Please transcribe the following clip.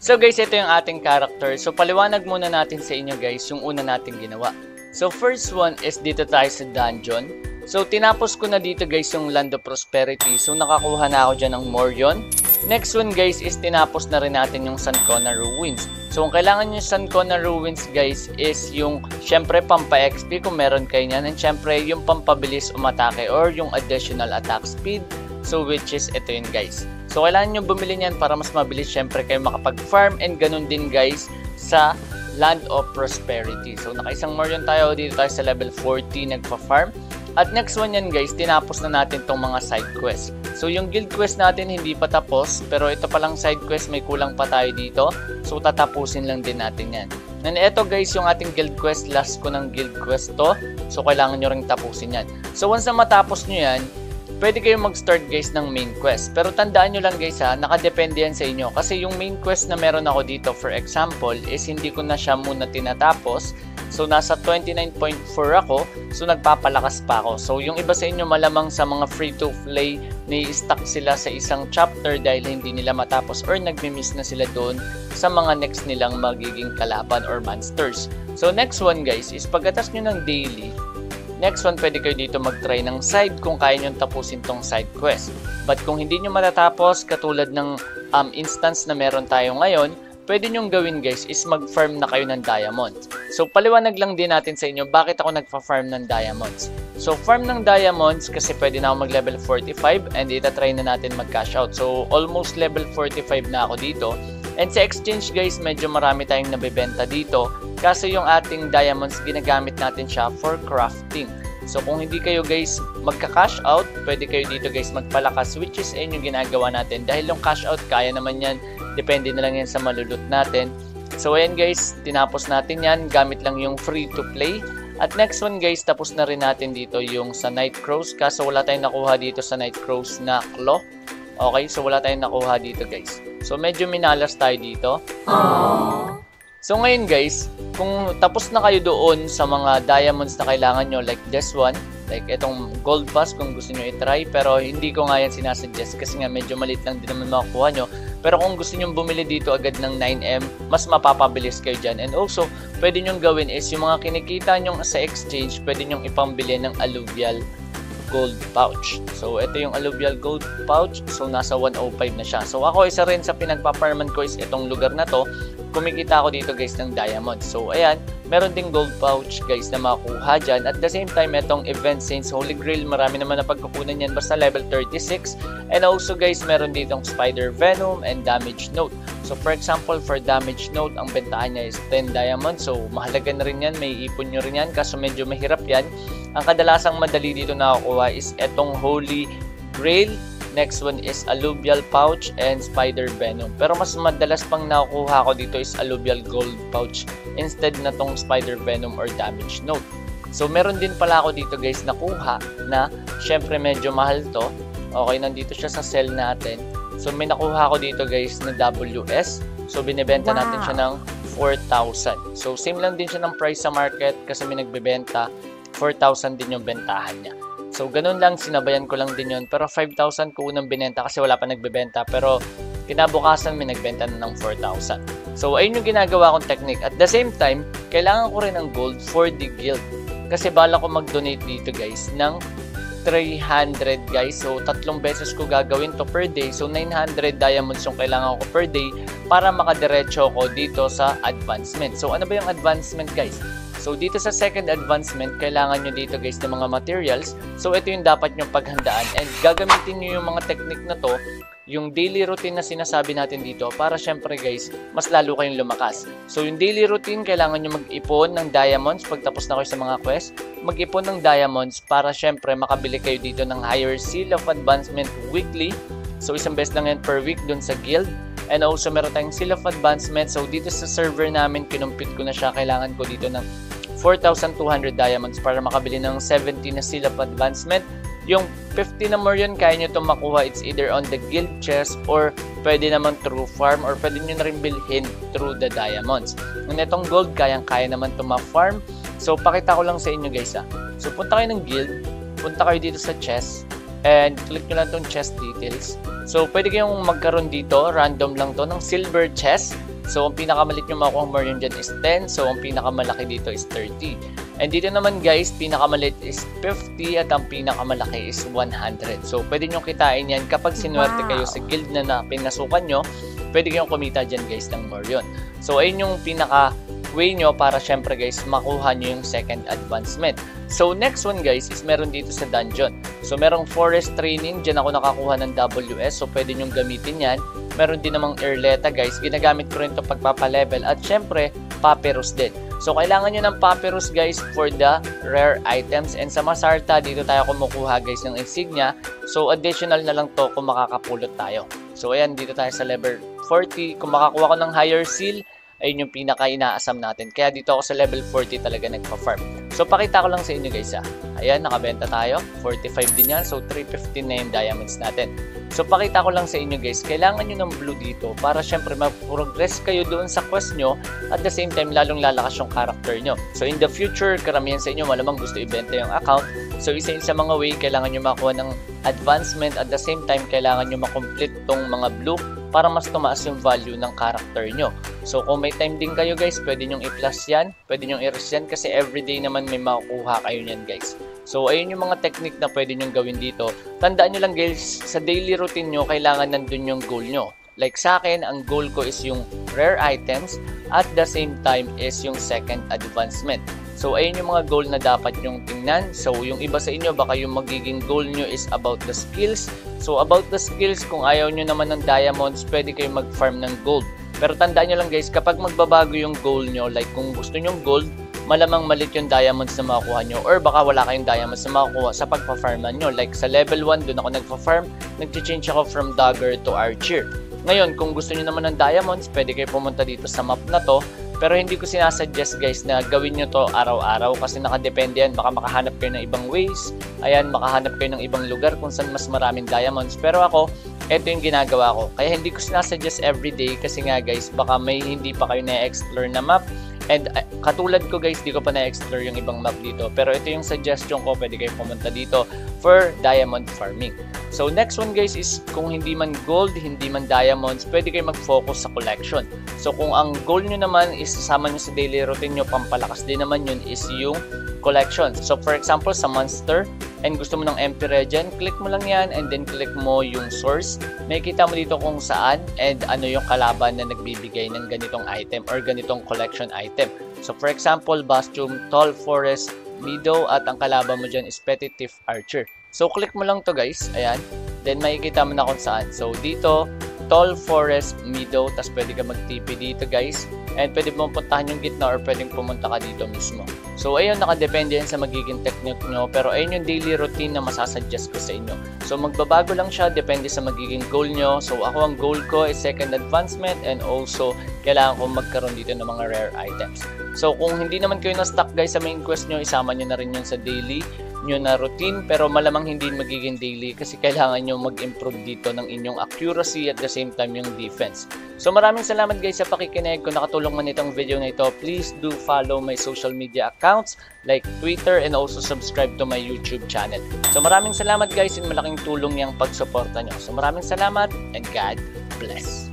So guys, ito yung ating character. So paliwanag muna natin sa inyo guys yung una nating ginawa. So first one is dito tayo sa dungeon. So tinapos ko na dito guys yung Land of Prosperity. So nakakuha na ako dyan ng Morion. Next one guys is tinapos na rin natin yung Sancona Ruins. So kung kailangan yung Sancona Ruins guys is yung syempre pampa-XP kung meron kayo nyan. And syempre yung pampabilis umatake or yung additional attack speed. So which is ito yun guys. So kailangan nyo bumili niyan para mas mabilis syempre kayo makapag-farm, and ganun din guys sa Land of Prosperity. So nakaisang Morion tayo, dito tayo sa level 40 nagpa-farm. At next one yan guys, tinapos na natin tong mga side quest. So yung guild quest natin hindi pa tapos, pero ito palang side quest may kulang pa tayo dito. So tatapusin lang din natin yan. And ito guys yung ating guild quest, last ko ng guild quest to. So kailangan nyo ring tapusin yan. So once na matapos nyo yan, pwede kayong mag-start guys ng main quest. Pero tandaan nyo lang guys ha, nakadepende yan sa inyo. Kasi yung main quest na meron ako dito, for example, is hindi ko na siya muna tinatapos. So nasa 29.4 ako, so nagpapalakas pa ako. So yung iba sa inyo malamang sa mga free-to-play, nai-stuck sila sa isang chapter dahil hindi nila matapos or nagmi-miss na sila doon sa mga next nilang magiging kalaban or monsters. So next one guys is pagkatas nyo ng daily, next one, pwede kayo dito mag-try ng side kung kaya nyo tapusin tong side quest. But kung hindi nyo matatapos, katulad ng instance na meron tayo ngayon, pwede nyo gawin guys is mag-farm na kayo ng diamonds. So paliwanag lang din natin sa inyo bakit ako nagpa-farm ng diamonds. So farm ng diamonds kasi pwede na ako mag-level 45 and itatry na natin mag-cash out. So almost level 45 na ako dito. And sa exchange guys, medyo marami tayong nabibenta dito. Kasi yung ating diamonds, ginagamit natin siya for crafting. So kung hindi kayo guys magka-cash out, pwede kayo dito guys magpalakas, which is yung ginagawa natin. Dahil yung cash out, kaya naman yan. Depende na lang yan sa malulut natin. So ayan guys, tinapos natin yan. Gamit lang yung free to play. At next one guys, tapos na rin natin dito yung sa Night Crows. Kaso wala tayong nakuha dito sa Night Crows na claw. Okay, so wala tayong nakuha dito guys. So medyo minalas tayo dito. Aww. So ngayon guys, kung tapos na kayo doon sa mga diamonds na kailangan nyo, like this one, like itong gold pass kung gusto nyo i-try, pero hindi ko nga yan sinasuggest kasi nga medyo maliit lang din naman makukuha nyo. Pero kung gusto nyo bumili dito agad ng 9M, mas mapapabilis kayo dyan. And also, pwede nyo gawin is yung mga kinikita nyo sa exchange, pwede nyo ipambili ng alluvial gold pouch. So ito yung alluvial gold pouch, so nasa 105 na siya. So ako isa rin sa pinagpaparman ko is itong lugar na to. Kumikita ako dito guys ng diamonds. So ayan, meron ding gold pouch guys na makuha dyan. At the same time, itong Event Saints Holy Grail, marami naman na pagkukunan yan basta level 36. And also guys, meron ditong Spider Venom and Damage Note. So for example, for Damage Note, ang bentahan niya is 10 diamonds. So mahalaga na rin yan, may ipon nyo rin yan, kaso medyo mahirap yan. Ang kadalasang madali dito nakakuha is etong Holy Grail. Next one is Alluvial Pouch and Spider Venom. Pero mas madalas pang nakukuha ko dito is Alluvial Gold Pouch instead na tong Spider Venom or Damage Note. So meron din pala ako dito guys nakuha na syempre medyo mahal to. Okay, nandito siya sa sell natin. So may nakuha ko dito guys na WS. So binibenta natin siya ng 4,000. So same lang din siya ng price sa market kasi may nagbebenta. 4,000 din yung bentahan niya. So ganun lang, sinabayan ko lang din yun. Pero 5,000 ko unang binenta kasi wala pa nagbebenta. Pero kinabukasan may nagbenta na ng 4,000. So ayun yung ginagawa kong technique. At the same time, kailangan ko rin ng gold for the guild. Kasi bala ko mag-donate dito guys ng 300 guys. So 3 beses ko gagawin to per day. So 900 diamonds yung kailangan ko per day para makadiretso ko dito sa advancement. So ano ba yung advancement guys? So dito sa second advancement, kailangan nyo dito guys ng mga materials. So ito yung dapat nyo paghandaan. And gagamitin nyo yung mga technique na to, yung daily routine na sinasabi natin dito para syempre guys, mas lalo kayong lumakas. So yung daily routine, kailangan nyo mag-ipon ng diamonds pagtapos na kayo sa mga quest. Mag-ipon ng diamonds para syempre makabili kayo dito ng higher seal of advancement weekly. So isang beses lang yan per week dun sa guild. And also meron tayong seal of advancement. So dito sa server namin, kinumpit ko na siya. Kailangan ko dito ng 4,200 diamonds para makabili ng 70 na seal of advancement. Yung 50 na Morion, kaya nyo itong makuha. It's either on the guild chest or pwede naman through farm or pwede nyo na rin bilhin through the diamonds. And itong gold, kaya naman itong ma-farm. So pakita ko lang sa inyo guys ha. So punta kayo ng guild, punta kayo dito sa chest, and click nyo lang itong chest details. So pwede kayong magkaroon dito, random lang to, ng silver chest. So, ang pinakamalit nyo makukuha Morion dyan is 10. So, ang pinakamalaki dito is 30. And dito naman guys, pinakamalit is 50 at ang pinakamalaki is 100. So, pwede nyo kitain yan kapag sinuwerte kayo sa guild na pinasukan nyo, pwede kayong kumita dyan guys ng Morion. So, ayun yung pinaka way nyo para syempre guys makuha nyo yung second advancement. So next one guys is meron dito sa dungeon. So merong forest training, dyan ako nakakuha ng WS, so pwede nyong gamitin yan. Meron din namang Erleta guys, ginagamit ko rin ito pagpapalevel at syempre papyrus din. So kailangan nyo ng papyrus guys for the rare items, and sa Masarta dito tayo kumukuha guys ng insignia. So additional na lang to kung makakapulot tayo. So ayan, dito tayo sa level 40. Kung makakuha ko ng higher seal, ayun yung pinaka-inaasam natin. Kaya dito ako sa level 40 talaga nagpa-farm. So, pakita ko lang sa inyo guys ha. Ayan, nakabenta tayo. 45 din yan. So, 315 na yung diamonds natin. So, pakita ko lang sa inyo guys. Kailangan nyo ng blue dito para syempre mag-progress kayo doon sa quest nyo. At the same time, lalong lalakas yung character nyo. So, in the future, karamihan sa inyo malamang gusto ibenta yung account. So, isa sa mga way, kailangan nyo makuha ng advancement. At the same time, kailangan nyo makomplete tong mga blue para mas tumaas yung value ng character nyo. So, kung may time din kayo guys, pwede nyong i-plus yan, pwede nyong i-rest yan kasi everyday naman may makukuha kayo nyan guys. So, ayun yung mga technique na pwede nyong gawin dito. Tandaan nyo lang guys, sa daily routine nyo, kailangan nandun yung goal nyo. Like sa akin, ang goal ko is yung rare items at the same time is yung second advancement. So, ayun yung mga goal na dapat nyong tingnan. So, yung iba sa inyo, baka yung magiging goal nyo is about the skills. So, about the skills, kung ayaw nyo naman ng diamonds, pwede kayo mag-farm ng gold. Pero tandaan nyo lang guys, kapag magbabago yung goal nyo, like kung gusto nyo gold, malamang malit yung diamonds na makukuha nyo, or baka wala kayong diamonds na makukuha sa pagpa-farman nyo. Like sa level 1, doon ako nagpa-farm, nag-change ako from dagger to archer. Ngayon, kung gusto nyo naman ng diamonds, pwede kayo pumunta dito sa map na to. Pero hindi ko sinasuggest guys na gawin nyo to araw-araw kasi nakadepende yan. Baka makahanap kayo ng ibang ways. Ayan, makahanap kayo ng ibang lugar kung saan mas maraming diamonds. Pero ako, ito yung ginagawa ko. Kaya hindi ko sinasuggest everyday kasi nga guys, baka may hindi pa kayo na-explore na map. And katulad ko guys, di ko pa na-explore yung ibang map dito. Pero ito yung suggestion ko, pwede kayo pumunta dito for diamond farming. So next one guys is kung hindi man gold, hindi man diamonds, pwede kayo mag-focus sa collection. So kung ang goal nyo naman is sasama nyo sa daily routine nyo, pampalakas din naman yun is yung collection. So for example, sa monster, and gusto mo ng MP regen, click mo lang yan and then click mo yung source. Makikita mo dito kung saan and ano yung kalaban na nagbibigay ng ganitong item or ganitong collection item. So for example, Bastion, Tall Forest, Meadow, at ang kalaban mo dyan is Petty Thief Archer. So click mo lang to guys, ayan. Then makikita mo na kung saan. So dito, Tall Forest, Meadow, tas pwede ka mag-TP dito guys. And pwede mo puntahan yung gitna or pwedeng pumunta ka dito mismo. So ayun, nakadepende yan sa magiging technique nyo. Pero ayun yung daily routine na masasuggest ko sa inyo. So magbabago lang siya, depende sa magiging goal nyo. So ako, ang goal ko is second advancement and also kailangan ko magkaroon dito ng mga rare items. So kung hindi naman kayo na-stuck guys sa main quest nyo, isama nyo na rin yun sa daily nyo na routine, pero malamang hindi magiging daily kasi kailangan nyo mag-improve dito ng inyong accuracy at the same time yung defense. So maraming salamat guys sa pakikinig. Kung nakatulong man itong video na ito, please do follow my social media accounts like Twitter and also subscribe to my YouTube channel. So maraming salamat guys, and malaking tulong yung pagsuporta nyo. So maraming salamat and God bless.